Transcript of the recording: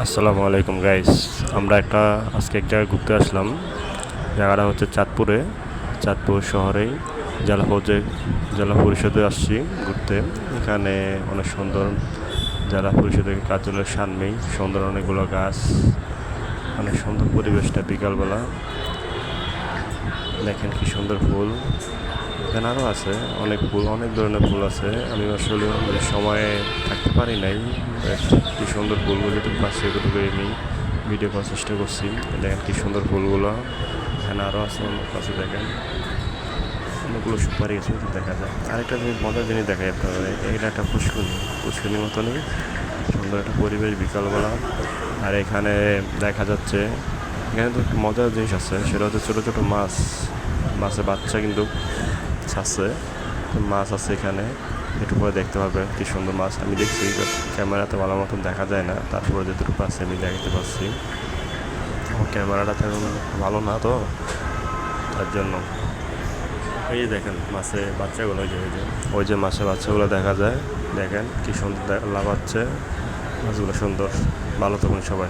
আসসালামু আলাইকুম গাইস। আমরা আজকে এক জায়গায় ঘুরতে আসলাম। জায়গাটা হচ্ছে চাঁদপুর শহরেই জেলা পরিষদে আসছি ঘুরতে। এখানে অনেক সুন্দর জেলা পরিষদের কার্যালয়ের সামনেই সুন্দর অনেকগুলো গাছ, অনেক সুন্দর পরিবেশটা বিকালবেলা। দেখেন কি সুন্দর ফুল। এখানে আরও আছে অনেক ধরনের ফুল আছে। আমি আসলে সময়ে থাকতে পারি নাই। কি সুন্দর ফুলগুলো যেটুকু পাচ্ছি ওটুকু আমি ভিডিও করার চেষ্টা করছি। দেখেন কি সুন্দর ফুলগুলো। এখানে আরও আছে অনেক পাশে দেখেন অনেকগুলো সুপারি আছে দেখা যায়। আরেকটা মজার জিনিস দেখা যেতে হবে, এটা একটা পুষ্করিণীর মতনই সুন্দর একটা পরিবেশ বিকালবেলা। আর এখানে দেখা যাচ্ছে এখানে তো মজার জিনিস আছে, সেটা হচ্ছে ছোটো ছোটো মাছের বাচ্চা কিন্তু আছে। মাছ আছে এখানে, একটু পরে দেখতে পারবেন কি সুন্দর মাছ। আমি দেখছি ক্যামেরাতে ভালো মতন দেখা যায় না, তারপরে যেটুকু আছে আমি দেখতে পাচ্ছি। আমার ক্যামেরাটা তেমন ভালো না তো, তার জন্য। এই যে দেখেন মাছের বাচ্চাগুলো, ওই যে মাছের বাচ্চাগুলো দেখা যায়। দেখেন কি সুন্দর লাফাচ্ছে মাছগুলো, সুন্দর। ভালো থাকুন সবাই।